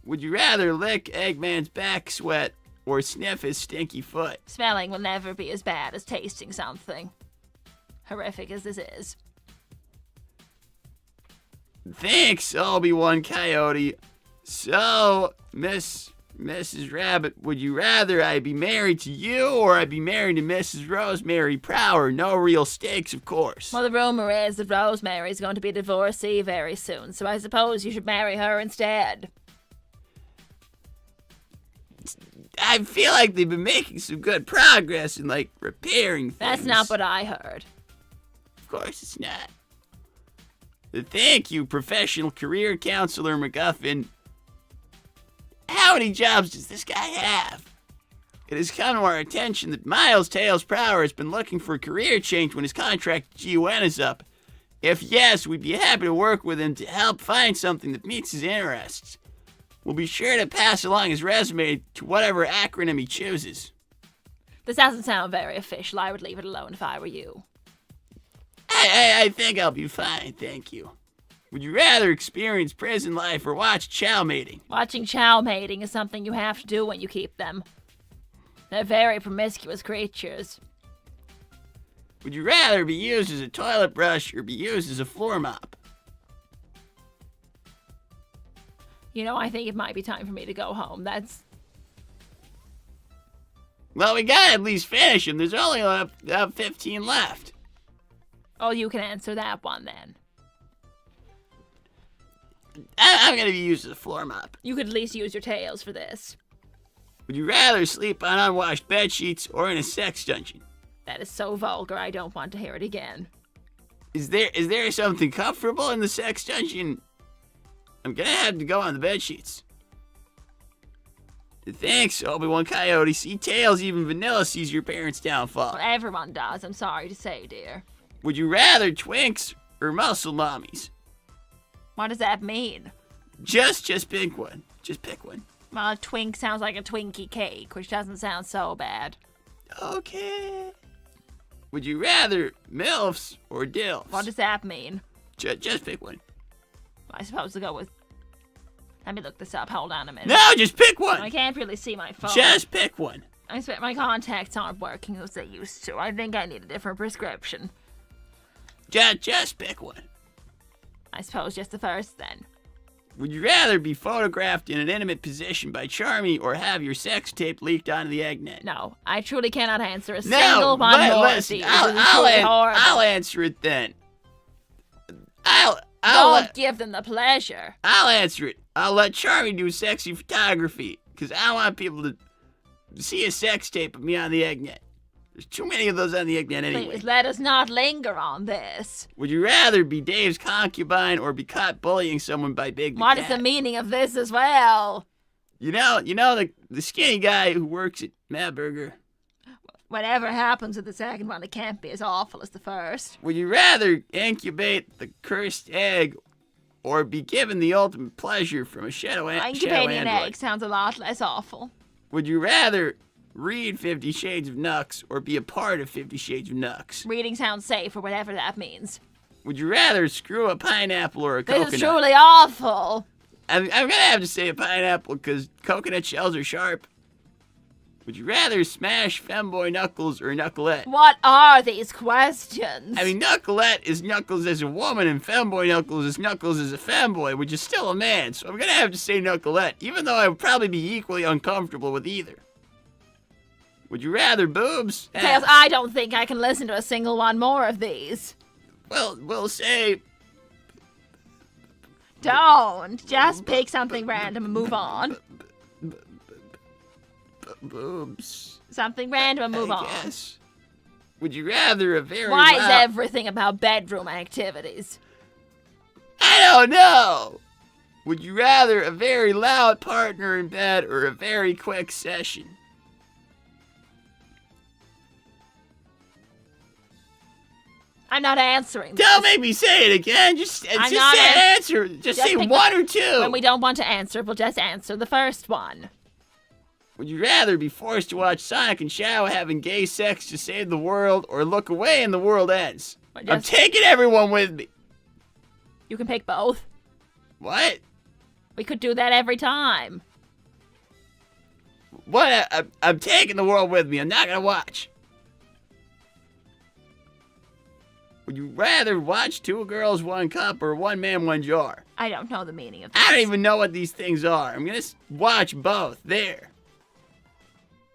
Would you rather lick Eggman's back sweat or sniff his stinky foot? Smelling will never be as bad as tasting something. Horrific as this is. Thanks, Obi-Wan Coyote. So, Mrs. Rabbit, would you rather I be married to you or I be married to Mrs. Rosemary Prower? No real stakes, of course. Well, the rumor is that Rosemary's going to be a divorcee very soon, so I suppose you should marry her instead. I feel like they've been making some good progress in, like, repairing things. That's not what I heard. Of course it's not. Thank you, professional career counselor MacGuffin. How many jobs does this guy have? It has come to our attention that Miles Tails Prower has been looking for a career change when his contract at GUN is up. If yes, we'd be happy to work with him to help find something that meets his interests. We'll be sure to pass along his resume to whatever acronym he chooses. This doesn't sound very official. I would leave it alone if I were you. I think I'll be fine, thank you. Would you rather experience prison life or watch chow mating? Watching chow mating is something you have to do when you keep them. They're very promiscuous creatures. Would you rather be used as a toilet brush or be used as a floor mop? You know, I think it might be time for me to go home. Well, we gotta at least finish him. There's only about 15 left. Oh, you can answer that one then. I'm gonna be used as a floor mop. You could at least use your tails for this. Would you rather sleep on unwashed bed sheets or in a sex dungeon? That is so vulgar, I don't want to hear it again. Is there something comfortable in the sex dungeon? I'm gonna have to go on the bed sheets. Thanks, Obi-Wan Coyote. See, Tails, even Vanilla sees your parents' downfall. Well, everyone does, I'm sorry to say, dear. Would you rather twinks or muscle mommies? What does that mean? Just pick one. Just pick one. Well, a twink sounds like a Twinkie cake, which doesn't sound so bad. Okay. Would you rather MILFs or DILFs? What does that mean? Just pick one. I suppose to go with... Let me look this up. Hold on a minute. No, just pick one. I can't really see my phone. Just pick one. I swear my contacts aren't working as they used to. I think I need a different prescription. Just pick one. I suppose just the first then. Would you rather be photographed in an intimate position by Charmy or have your sex tape leaked onto the Eggnet? No, I truly cannot answer a No, single one more of listen, these. I'll, This is truly horrible. I'll answer it then. Don't give them the pleasure. I'll answer it. I'll let Charmy do sexy photography, because I want people to see a sex tape of me on the Eggnet. There's too many of those on the Eggnet anyway. Please let us not linger on this. Would you rather be Dave's concubine or be caught bullying someone by Big the What Cat? is the meaning of this as well? You know the skinny guy who works at Mad Burger? Whatever happens with the second one, it can't be as awful as the first. Would you rather incubate the cursed egg or be given the ultimate pleasure from a shadow Incubating an android? egg sounds a lot less awful. Would you rather read 50 Shades of Nux or be a part of 50 Shades of Nux? Reading sounds safe, or whatever that means. Would you rather screw a pineapple or a coconut? This is truly awful. I'm going to have to say a pineapple because coconut shells are sharp. Would you rather smash Femboy Knuckles or Knucklette? What are these questions? I mean, Knucklette is Knuckles as a woman, and Femboy Knuckles is Knuckles as a femboy, which is still a man. So I'm going to have to say Knucklette, even though I would probably be equally uncomfortable with either. Would you rather boobs? Tails, I don't think I can listen to a single one more of these. Well, we'll say Don't. Just pick something random and move on. boobs. Something random and move I on. guess. Would you rather a very Why is loud... everything about bedroom activities? I don't know. Would you rather a very loud partner in bed or a very quick session? I'm not answering this. Don't make me say it again. Just say not an answer. Just say pick one or two. When we don't want to answer, we'll just answer the first one. Would you rather be forced to watch Sonic and Shadow having gay sex to save the world or look away and the world ends? I'm taking everyone with me. You can pick both. What? We could do that every time. What? I'm taking the world with me. I'm not going to watch. Would you rather watch Two Girls, One Cup or One Man, One Jar? I don't know the meaning of this. I don't even know what these things are. I'm going to watch both. There.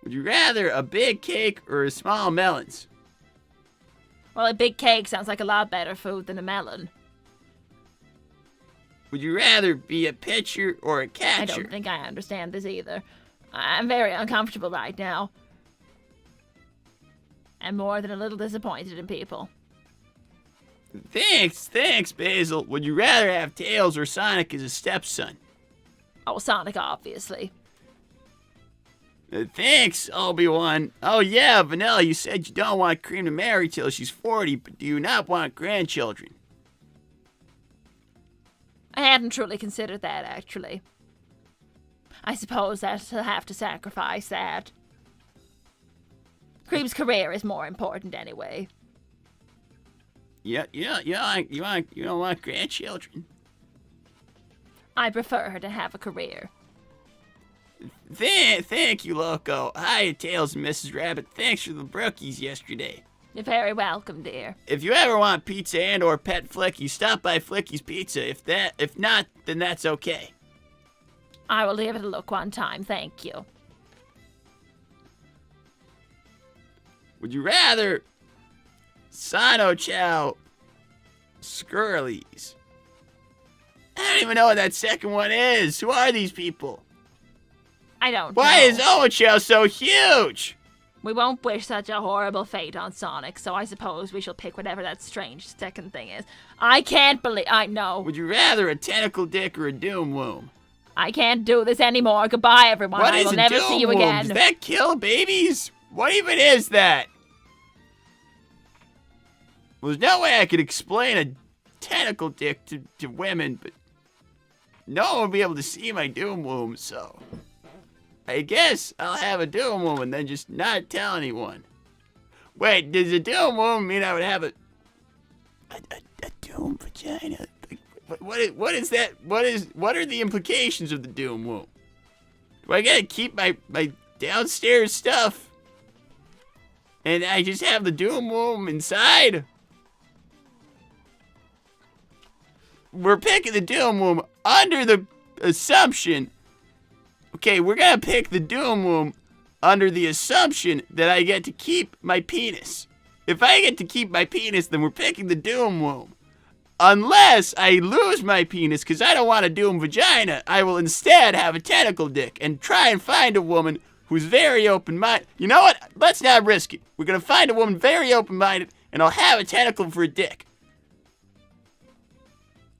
Would you rather a big cake or a small melons? Well, a big cake sounds like a lot better food than a melon. Would you rather be a pitcher or a catcher? I don't think I understand this either. I'm very uncomfortable right now. I'm more than a little disappointed in people. Thanks, Basil. Would you rather have Tails or Sonic as a stepson? Oh, Sonic, obviously. Thanks, Obi-Wan. Oh yeah, Vanilla, you said you don't want Cream to marry till she's 40, but do you not want grandchildren? I hadn't truly considered that, actually. I suppose that I'll have to sacrifice that. Cream's career is more important anyway. Yeah, you don't want grandchildren. I prefer her to have a career. Thank you, Loco. Hi, Tails and Mrs. Rabbit. Thanks for the brookies yesterday. You're very welcome, dear. If you ever want pizza and or pet Flicky, stop by Flicky's Pizza. If not, then that's okay. I will give it a look one time, thank you. Would you rather Sano Chow Skirlies? I don't even know what that second one is. Who are these people? I don't know. Why is Ocho so huge? We won't wish such a horrible fate on Sonic, so I suppose we shall pick whatever that strange second thing is. I can't believe... I know. Would you rather a tentacle dick or a doom womb? I can't do this anymore. Goodbye, everyone. What I is will a never doom see you womb? again. Does that kill babies? What even is that? Well, there's no way I could explain a tentacle dick to women, but no one would be able to see my doom womb, so... I guess I'll have a doom womb and then just not tell anyone. Wait, does a doom womb mean I would have a doom vagina? What is that? What are the implications of the doom womb? Do I gotta keep my downstairs stuff? And I just have the doom womb inside? we're picking the Doom Womb under the assumption. Okay, we're gonna pick the Doom Womb under the assumption that I get to keep my penis. If I get to keep my penis, then we're picking the Doom Womb. Unless I lose my penis because I don't want a Doom vagina, I will instead have a tentacle dick and try and find a woman who's very open-minded. You know what? Let's not risk it. We're gonna find a woman very open-minded, and I'll have a tentacle for a dick.